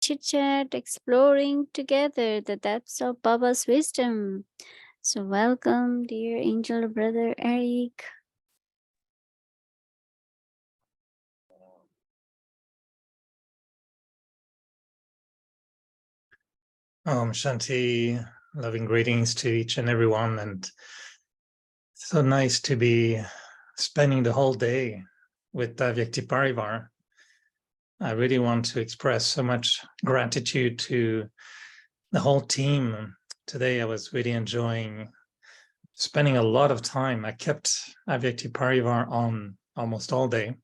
Chit Chat, exploring together the depths of Baba's wisdom. So, welcome, dear angel brother Eric. Shanti, loving greetings to each and everyone, and so nice to be spending the whole day with Vyakti Parivar. I really want to express so much gratitude to the whole team. Today I was really enjoying spending a lot of time. I kept Vyakti Parivar on almost all day.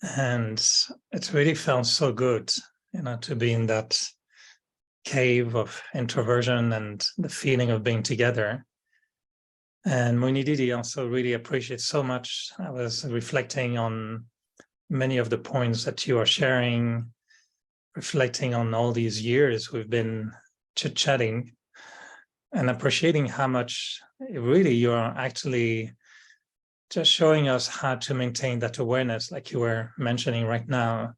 And it really felt so good, to be in that cave of introversion and the feeling of being together. And Mohini Didi also really appreciates so much. I was reflecting on many of the points that you are sharing, reflecting on all these years we've been chit-chatting and appreciating how much really you're actually just showing us how to maintain that awareness like you were mentioning right now.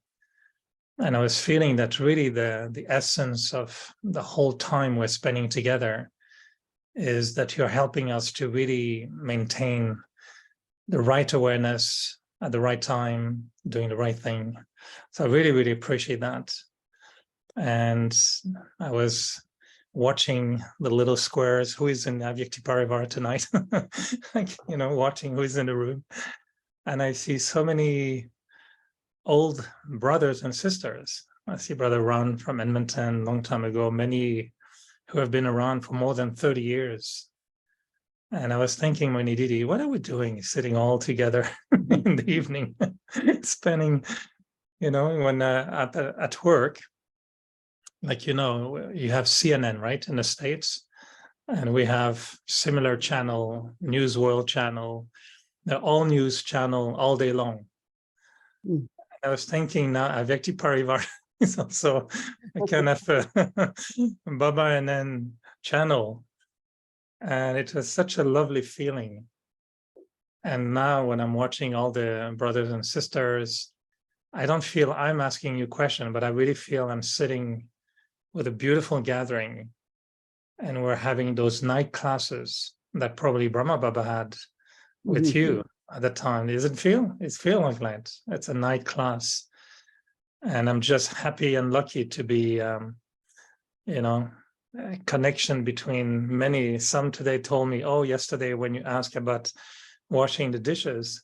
And I was feeling that really the essence of the whole time we're spending together is that you're helping us to really maintain the right awareness at the right time, doing the right thing. So I really, really appreciate that. And I was watching the little squares, who is in Avyakti Parivar tonight, watching who is in the room. And I see so many old brothers and sisters. I see Brother Ron from Edmonton, long time ago, many who have been around for more than 30 years. And I was thinking, Mohini Didi, what are we doing sitting all together in the evening, spending, when at work, like, you have CNN, right, in the States, and we have similar channel, News World channel, the all news channel all day long. Mm. I was thinking now, Vyakti Parivar is also a kind of Baba and then channel. And it was such a lovely feeling. And now when I'm watching all the brothers and sisters, I don't feel I'm asking you a question, but I really feel I'm sitting with a beautiful gathering and we're having those night classes that probably Brahma Baba had with you at the time. Does it feel? It's feel like that. It's a night class. And I'm just happy and lucky to be, a connection between many. Some today told me, oh, yesterday when you asked about washing the dishes,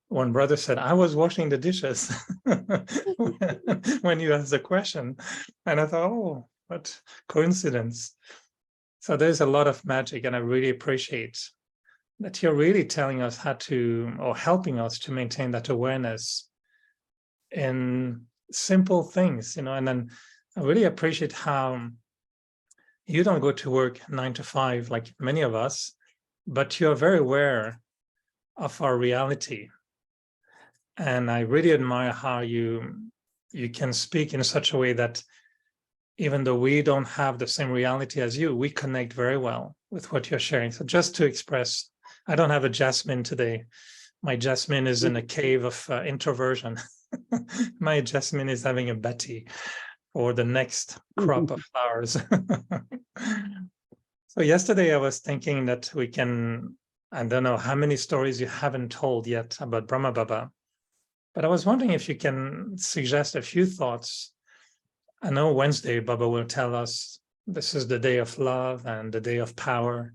one brother said, I was washing the dishes when you asked the question. And I thought, oh, what coincidence. So there's a lot of magic, and I really appreciate that you're really telling us how to, or helping us to maintain that awareness in simple things, and then I really appreciate how you don't go to work 9 to 5 like many of us, but you're very aware of our reality. And I really admire how you can speak in such a way that even though we don't have the same reality as you, we connect very well with what you're sharing. So just to express, I don't have a Jasmine today. My Jasmine is in a cave of introversion. My Jasmine is having a Betty for the next crop of flowers. So yesterday I was thinking that we can, I don't know how many stories you haven't told yet about Brahma Baba, but I was wondering if you can suggest a few thoughts. I know Wednesday Baba will tell us this is the day of love and the day of power.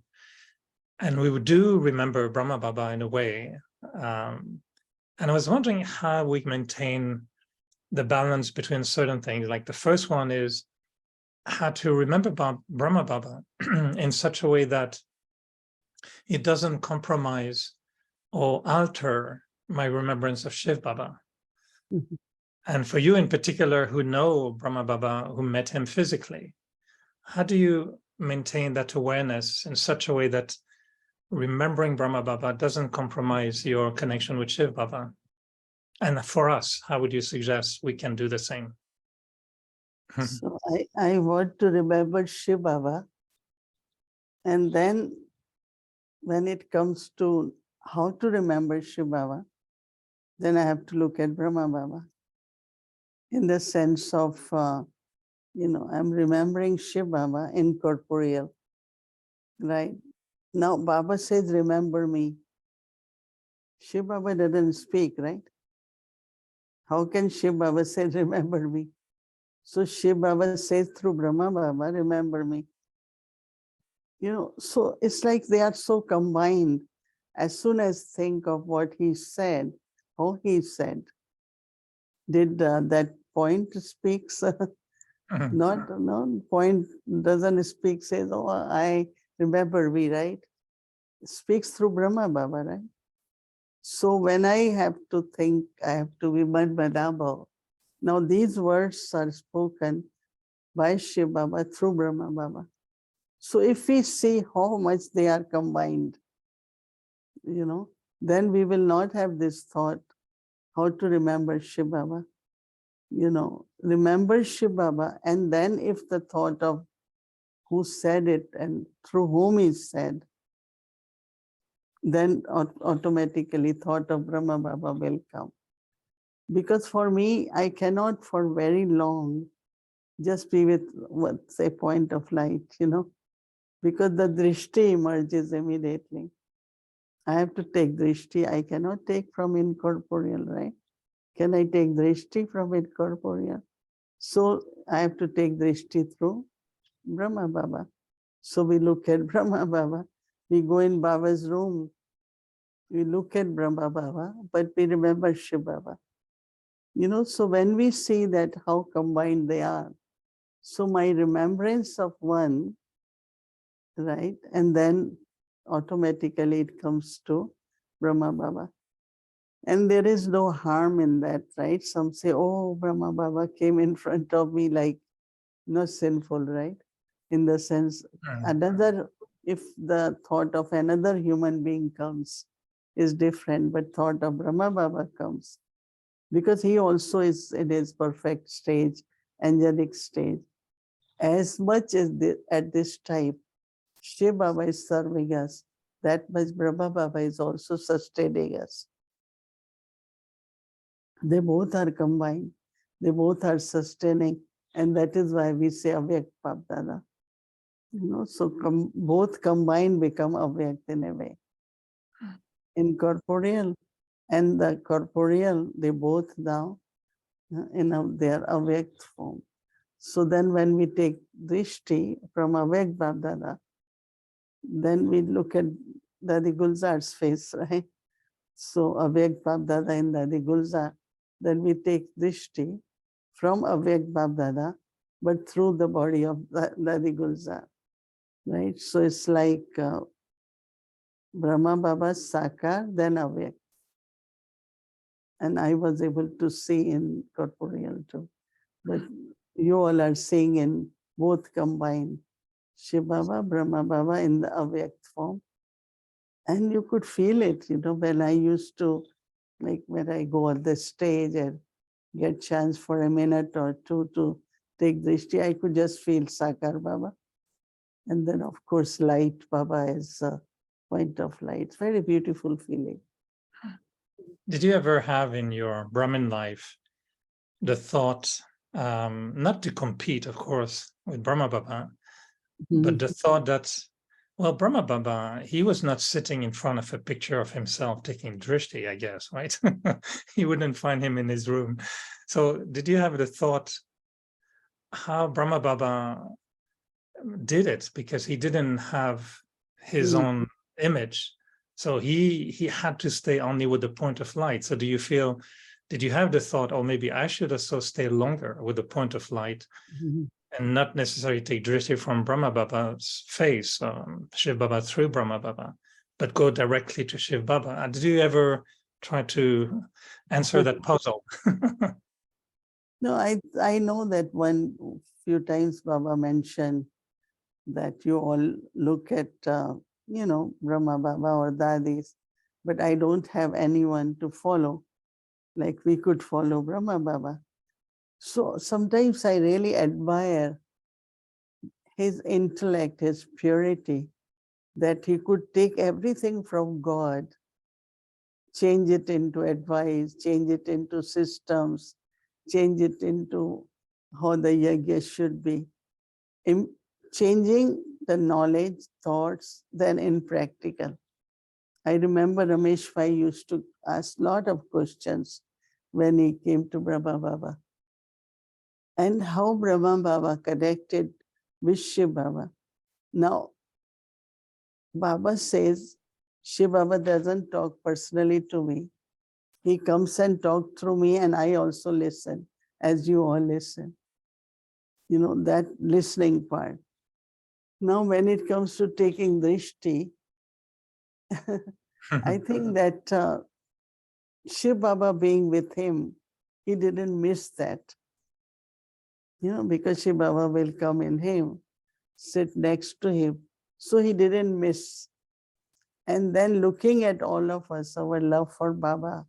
And we do remember Brahma Baba in a way. And I was wondering how we maintain the balance between certain things. Like the first one is how to remember Brahma Baba in such a way that it doesn't compromise or alter my remembrance of Shiv Baba. Mm-hmm. And for you in particular, who know Brahma Baba, who met him physically, how do you maintain that awareness in such a way that remembering Brahma Baba doesn't compromise your connection with Shiv Baba? And for us, how would you suggest we can do the same? So I want to remember Shiv Baba. And then when it comes to how to remember Shiv Baba, then I have to look at Brahma Baba. in the sense of, I'm remembering Shiv Baba incorporeal, right? Now Baba says, remember me. Shiv Baba doesn't speak, right? How can Shiv Baba say, remember me? So Shiv Baba says through Brahma Baba, remember me. So it's like they are so combined. As soon as think of what he said, how he said, did that point speaks? Not, no, point doesn't speak, says, oh, I remember me, right? Speaks through Brahma Baba, right? So when I have to think, I have to be Madhava. Now these words are spoken by Shiv Baba through Brahma Baba. So if we see how much they are combined, then we will not have this thought how to remember Shiv Baba. Remember Shiv Baba, and then if the thought of who said it and through whom he said, then automatically thought of Brahma Baba will come. Because for me, I cannot for very long just be with what's a point of light, because the drishti emerges immediately. I have to take drishti. I cannot take from incorporeal, right? Can I take drishti from incorporeal? So I have to take drishti through Brahma Baba. So we look at Brahma Baba. We go in Baba's room. We look at Brahma Baba, but we remember Shiv Baba. So when we see that how combined they are, so my remembrance of one, right, and then automatically it comes to Brahma Baba. And there is no harm in that, right? Some say, oh, Brahma Baba came in front of me, like, not sinful, right? In the sense, if the thought of another human being comes, is different, but thought of Brahma Baba comes. Because he also is in his perfect stage, angelic stage. As much as at this time, Shiv Baba is serving us, that much Brahma Baba is also sustaining us. They both are combined. They both are sustaining. And that is why we say Avyakt Babdada. So both combined become Avyakt in a way. Incorporeal and the corporeal, they both now in their Avyakt form. So then when we take Drishti from Avyakt Babdada, then we look at Dadi Gulzar's face, right? So Avyakt Babdada in Dadi Gulzar, then we take Drishti from Avyakt Babdada, but through the body of Dadi Gulzar, right? So it's like Brahma Baba Sakar, then Avyakt. And I was able to see in corporeal too. But you all are seeing in both combined. Shiv Baba, Brahma Baba in the Avyakt form. And you could feel it, when I used to, like when I go on the stage and get chance for a minute or two to take drishti, I could just feel Sakar Baba. And then of course, light Baba is a point of light. Very beautiful feeling. Did you ever have in your Brahmin life the thought, not to compete, of course, with Brahma Baba, but the thought that, well, Brahma Baba, he was not sitting in front of a picture of himself taking drishti, I guess, right? You wouldn't find him in his room. So did you have the thought how Brahma Baba did it? Because he didn't have his own image. So he had to stay only with the point of light. So do you feel, did you have the thought, oh, maybe I should also stay longer with the point of light and not necessarily take drishti from Brahma Baba's face, Shiv Baba through Brahma Baba, but go directly to Shiv Baba? Did you ever try to answer that puzzle? No, I know that one few times Baba mentioned that you all look at, Brahma Baba or Dadis, but I don't have anyone to follow, like we could follow Brahma Baba. So sometimes I really admire his intellect, his purity, that he could take everything from God, change it into advice, change it into systems, change it into how the yajna should be. Changing the knowledge, thoughts, then in practical. I remember Ramesh Bhai used to ask a lot of questions when he came to Brahma Baba. And how Brahma Baba connected with Shiv Baba. Now, Baba says, Shiv Baba doesn't talk personally to me. He comes and talks through me, and I also listen, as you all listen. You know, that listening part. Now, when it comes to taking drishti, I think that Shiv Baba being with him, he didn't miss that. You know, because Shiv Baba will come in him, sit next to him. So he didn't miss. And then looking at all of us, our love for Baba,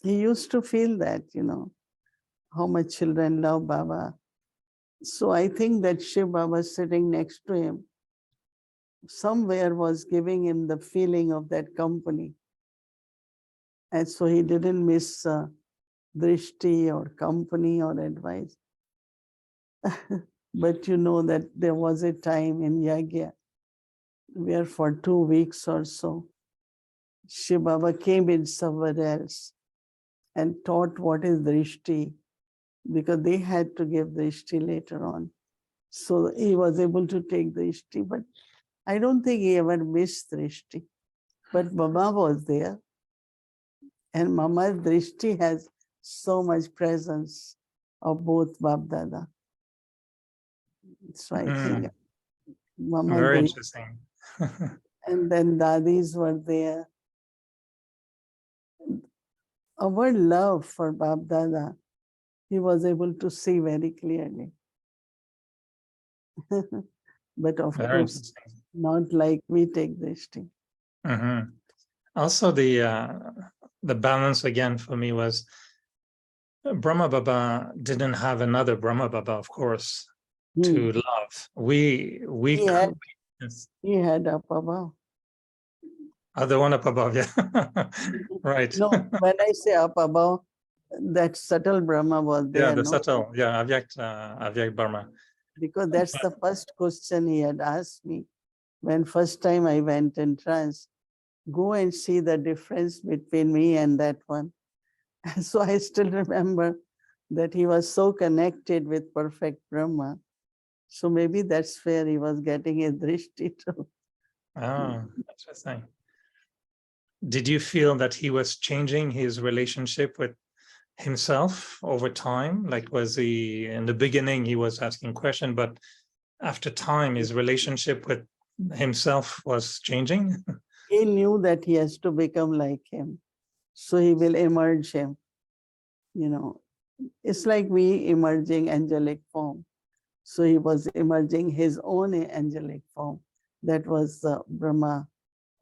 he used to feel that, you know, how much children love Baba. So I think that Shiv Baba sitting next to him somewhere was giving him the feeling of that company. And so he didn't miss drishti or company or advice. But you know that there was a time in Yagya where for 2 weeks or so, Shiv Baba came in somewhere else and taught what is drishti, because they had to give drishti later on. So he was able to take drishti, but I don't think he ever missed drishti. But Mama was there, and Mama's drishti has so much presence of both Bab Dada. So I think Mama Very drishti, interesting. and then Dadis were there. Our love for Bab Dada, he was able to see very clearly. But of Very course, interesting. not like we take drishti. Also, the balance again for me was Brahma Baba didn't have another Brahma Baba, of course, to love. We He had up above. the one up above, yeah. Right. No, when I say up above, that subtle Brahma was Yeah, there, the no? subtle, yeah, Avyak Brahma. Because that's the first question he had asked me when first time I went in trance. Go and see the difference between me and that one. So I still remember that he was so connected with perfect Brahma. So maybe that's where he was getting a drishti too. Ah, interesting. Did you feel that he was changing his relationship with himself over time? Like, was he in the beginning he was asking question, but after time his relationship with himself was changing? He knew that he has to become like him. So he will emerge him. You know, it's like we emerging angelic form. So he was emerging his own angelic form. That was Brahma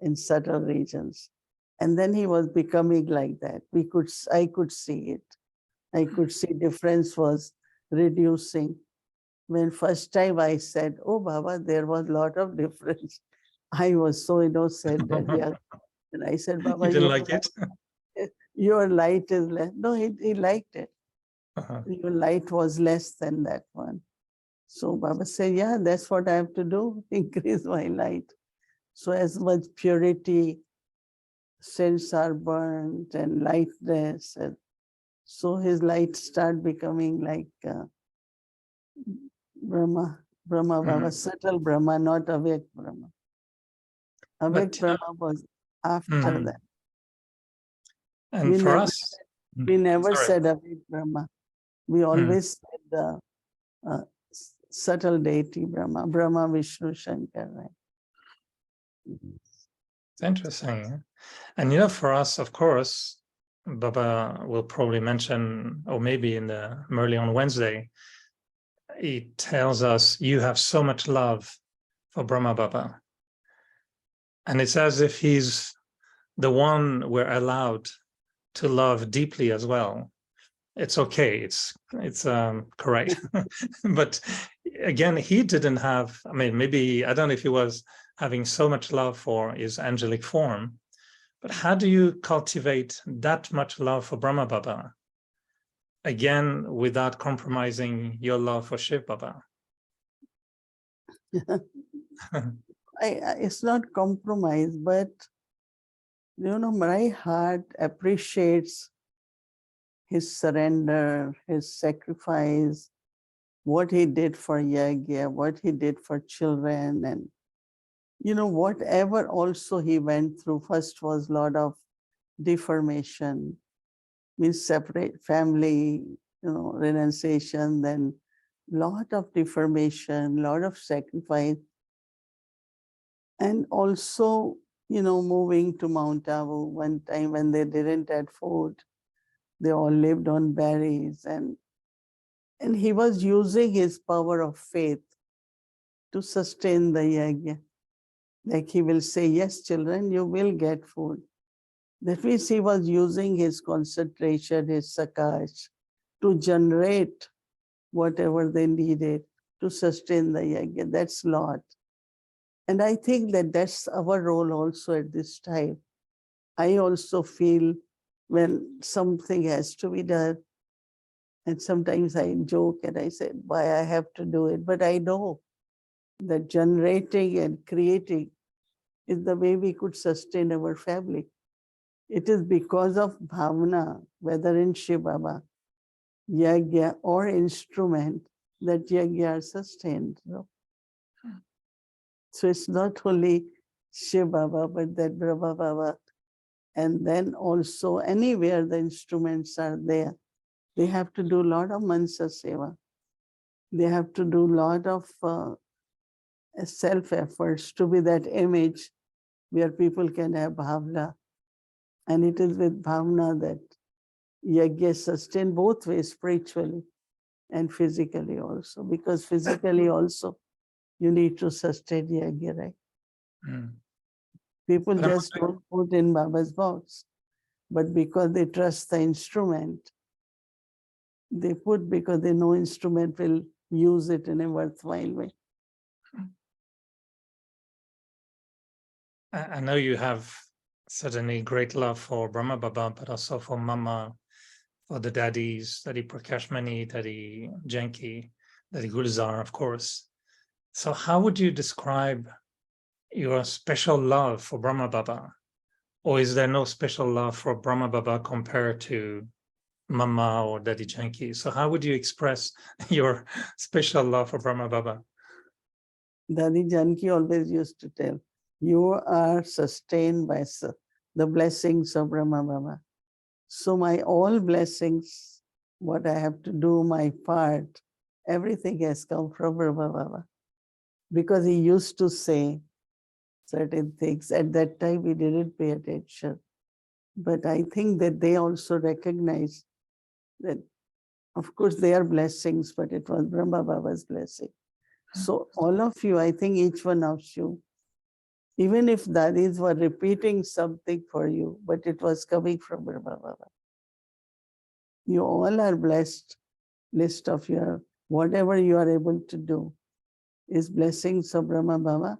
in subtle regions. And then he was becoming like that. I could see it. I could see difference was reducing. When first time I said, oh Baba, there was a lot of difference. I was so innocent that yeah. And I said, You Baba, didn't like it? your light is less. No, he liked it. Uh-huh. Your light was less than that one. So Baba said, yeah, that's what I have to do, increase my light. So as much purity, cells are burnt and lightness. And so his light start becoming like Brahma Baba, subtle Brahma, not awake Brahma. Awake But Brahma was after that. and for us, We never sorry. said awake Brahma. We always said the subtle deity Brahma, Brahma, Vishnu, Shankar. Right? It's interesting. And for us, of course, Baba will probably mention, or maybe in the Merli on Wednesday, he tells us, you have so much love for Brahma Baba. And it's as if he's the one we're allowed to love deeply as well. It's okay, it's correct. But again, he didn't have, I mean, maybe, I don't know if he was having so much love for his angelic form, but how do you cultivate that much love for Brahma Baba? again, without compromising your love for Shiv Baba. It's not compromise, but my heart appreciates his surrender, his sacrifice, what he did for Yagya, what he did for children, and whatever also he went through. First was a lot of deformation, means separate family, renunciation, then lot of deformation, lot of sacrifice, and also, moving to Mount Abu one time when they didn't have food. They all lived on berries, and he was using his power of faith to sustain the yajna. Like he will say, yes, children, you will get food. That means he was using his concentration, his sakash, to generate whatever they needed to sustain the yajna. That's lot. And I think that that's our role also at this time. I also feel when something has to be done, and sometimes I joke and I say, why I have to do it? But I know that generating and creating is the way we could sustain our family. It is because of bhavana, whether in Shiv Baba, yagya, or instrument, that yagya are sustained. So it's not only Shiv Baba, but that Brahma Baba. And then also anywhere the instruments are there, they have to do a lot of mansa seva. They have to do a lot of self-efforts to be that image where people can have bhavna. And it is with bhavna that yajna sustain both ways, spiritually and physically also. Because physically also, you need to sustain yajna, right? Mm. People But I'm just don't put in Baba's box. But because they trust the instrument, they put because they know instrument will use it in a worthwhile way. I know you have certainly great love for Brahma Baba, but also for Mama, for the daddies, Daddy Prakashmani, Daddy Janki, Daddy Gulzar, of course. So how would you describe your special love for Brahma Baba? Or is there no special love for Brahma Baba compared to Mama or Daddy Janki? So how would you express your special love for Brahma Baba? Daddy Janki always used to tell, you are sustained by the blessings of Brahma Baba. So my all blessings, what I have to do, my part, everything has come from Brahma Baba. Because he used to say certain things. At that time, we didn't pay attention. But I think that they also recognize that, of course, they are blessings, but it was Brahma Baba's blessing. So all of you, I think each one of you, even if dadis were repeating something for you, but it was coming from Brahma Baba. You all are blessed. List of your, whatever you are able to do is blessings of Brahma Baba.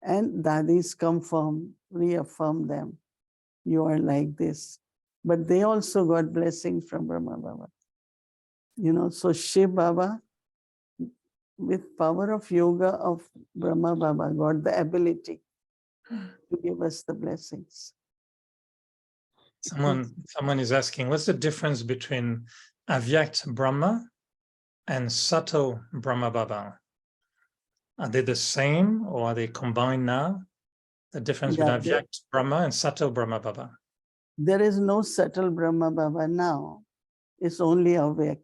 And dadis confirm, reaffirm them. You are like this. But they also got blessings from Brahma Baba. So Shiv Baba, with power of yoga of Brahma Baba, got the ability to give us the blessings. Someone is asking, what's the difference between Avyakt Brahma and subtle Brahma Baba? Are they the same or are they combined now? The difference between Avyakt Brahma and subtle Brahma Baba? There is no subtle Brahma Baba now. It's only Avyakt.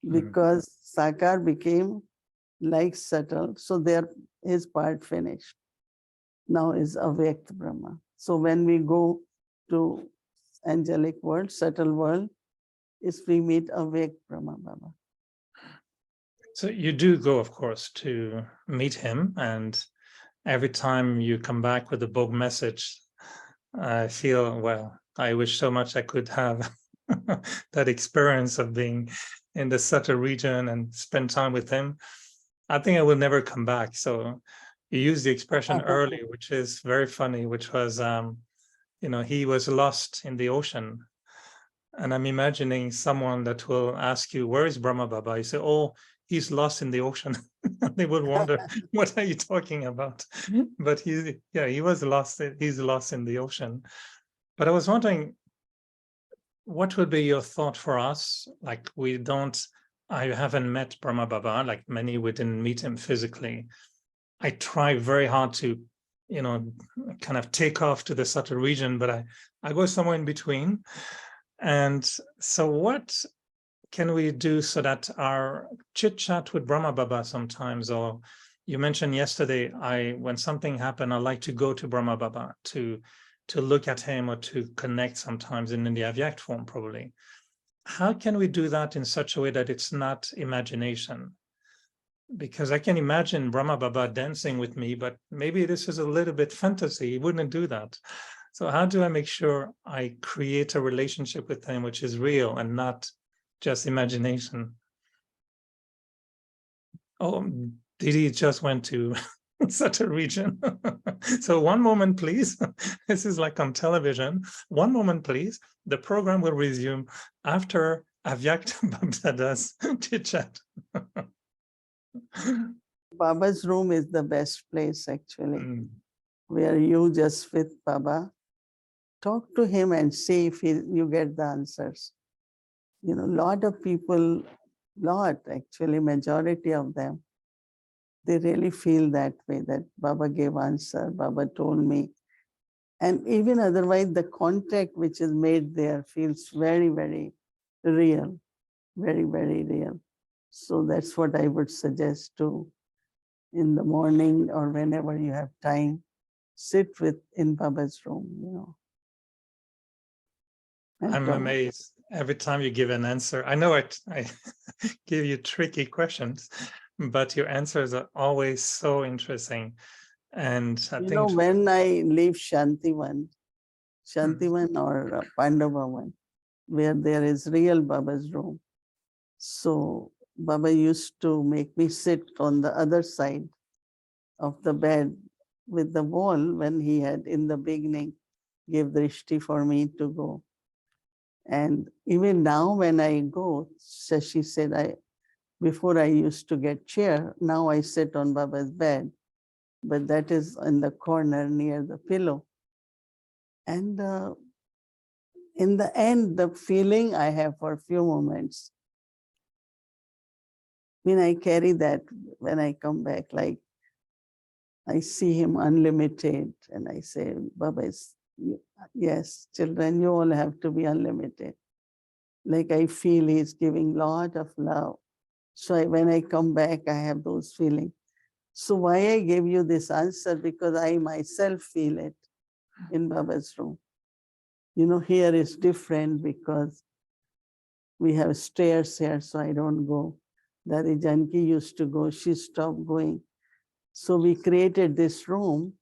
Because Sakar became like subtle, so his part finished. Now is Avyakt Brahma. So when we go to angelic world, subtle world, is we meet Avyakt Brahma Baba. So you do go, of course, to meet him, and every time you come back with a book message, I feel, well, I wish so much I could have that experience of being in the subtle region and spend time with him. I think I will never come back. So you used the expression early, which is very funny, which was, he was lost in the ocean. And I'm imagining someone that will ask you, where is Brahma Baba? You say, oh, he's lost in the ocean. They would wonder, what are you talking about? But he was lost. He's lost in the ocean. But I was wondering, what would be your thought for us? Like, I haven't met Brahma Baba, like many, we didn't meet him physically. I try very hard to, kind of take off to the subtle region, but I go somewhere in between. And so what can we do so that our chit chat with Brahma Baba sometimes, or you mentioned yesterday, when something happened, I like to go to Brahma Baba to look at him or to connect sometimes in the Avyak form, probably. How can we do that in such a way that it's not imagination? Because I can imagine Brahma Baba dancing with me, but maybe this is a little bit fantasy. He wouldn't do that. So how do I make sure I create a relationship with him which is real and not just imagination? Oh, Didi just went to such a region. So one moment, please. This is like on television. One moment, please. The program will resume after Avyak Babdada's chit chat. Baba's room is the best place, actually, where you just with Baba, talk to him and see if you get the answers. A lot of people, actually, majority of them, they really feel that way, that Baba gave answer, Baba told me. And even otherwise, the contact which is made there feels very, very real, very, very real. So that's what I would suggest to, in the morning or whenever you have time, sit in Baba's room, I'm amazed every time you give an answer. I know I give you tricky questions, but your answers are always so interesting. And I think when I leave Shantivan or Pandavavan, where there is real Baba's room, so Baba used to make me sit on the other side of the bed with the wall when he had in the beginning gave drishti for me to go. And even now when I go, Shashi said, before I used to get chair, now I sit on Baba's bed, but that is in the corner near the pillow. And in the end, the feeling I have for a few moments, when I carry that, when I come back, like I see him unlimited and I say, Baba, yes, children, you all have to be unlimited. Like I feel he's giving lot of love. So when I come back, I have those feelings. So why I gave you this answer? Because I myself feel it in Baba's room. Here is different because we have stairs here, so I don't go. Dadi Janki used to go, she stopped going. So we created this room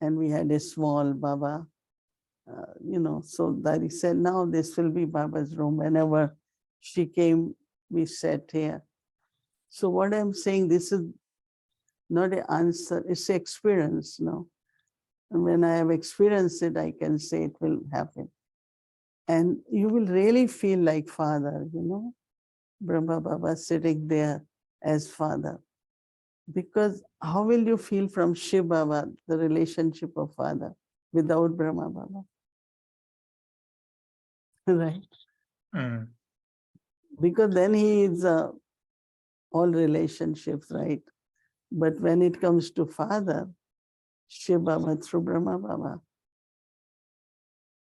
and we had a small Baba, so Dadi said, now this will be Baba's room. Whenever she came, we sat here. So what I'm saying, this is not an answer, it's an experience, no? And when I have experienced it, I can say it will happen. And you will really feel like Father, Brahma Baba sitting there as Father. Because how will you feel from Shiv Baba, the relationship of Father, without Brahma Baba? Right? Because then he is all relationships, right? But when it comes to Father, Shiv Baba through Brahma Baba.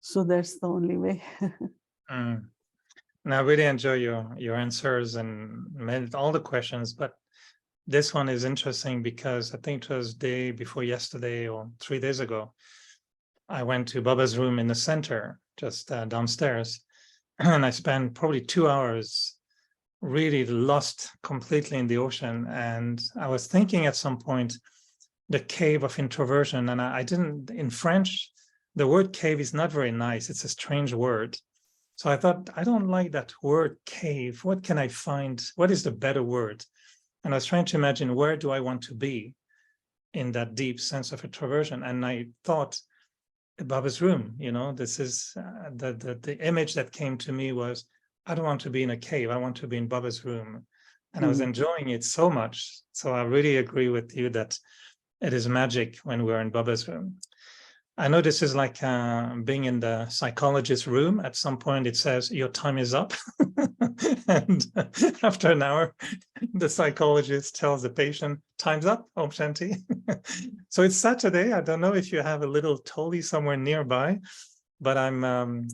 So that's the only way. Now, I really enjoy your answers and all the questions, but this one is interesting because I think it was day before yesterday or 3 days ago. I went to Baba's room in the center, just downstairs, and I spent probably 2 hours really lost completely in the ocean. And I was thinking at some point, the cave of introversion, and I didn't, in French, the word cave is not very nice. It's a strange word. So I thought, I don't like that word cave. What can I find? What is the better word? And I was trying to imagine, where do I want to be in that deep sense of introversion? And I thought, Baba's room. You know, this is the image that came to me was, I don't want to be in a cave. I want to be in Baba's room. And I was enjoying it so much. So I really agree with you that it is magic when we're in Baba's room. I know this is like being in the psychologist's room. At some point it says your time is up. And after an hour, the psychologist tells the patient, time's up, Om Shanti. So it's Saturday. I don't know if you have a little Toli somewhere nearby, but I'm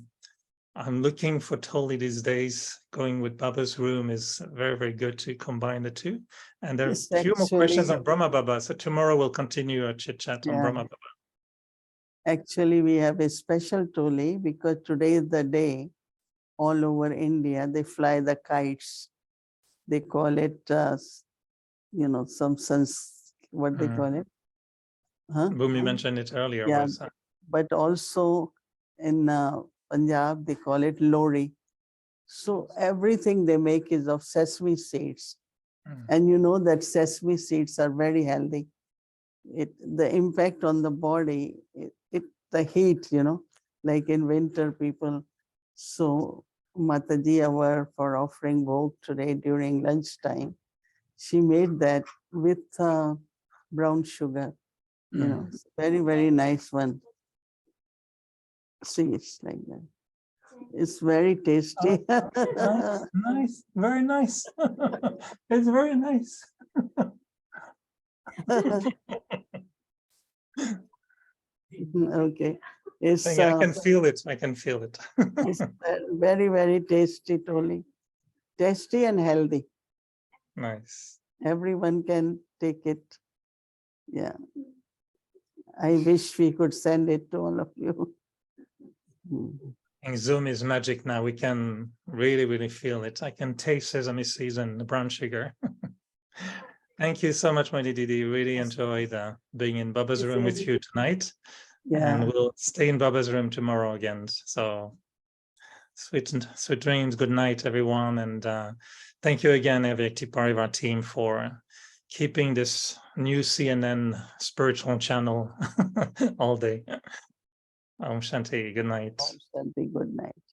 looking for Toli these days. Going with Baba's room is very, very good to combine the two. And there are It's a few more actually, questions on Brahma Baba. So tomorrow we'll continue our chit chat on yeah, Brahma Baba. actually we have a special Toli because today is the day all over India they fly the kites. They call it, you know, some sense, what they call it? Huh? Bhumi mentioned it earlier. Yeah, Was but also in Punjab they call it Lori. So everything they make is of sesame seeds. And you know that sesame seeds are very healthy. The impact on the body, the heat, you know, like in winter people. So Mataji, for offering bhog today during lunchtime, she made that with brown sugar, you know, very, very nice one. See, it's like that. It's very tasty. nice, very nice. It's very nice. Okay. It's, I can feel it. I can feel it. it's very, very tasty, Toli. Tasty and healthy. Nice. Everyone can take it. Yeah. I wish we could send it to all of you. And Zoom is magic now. We can really, really feel it. I can taste sesame seeds and the brown sugar. Thank you so much, Mohini Didi. Really enjoyed being in Baba's room with you tonight. Yeah. And we'll stay in Baba's room tomorrow again. So sweet dreams. Good night, everyone. And thank you again, Avyakti Parivar team, for keeping this new CNN spiritual channel all day. Om Shanti. Good night. Om Shanti, good night.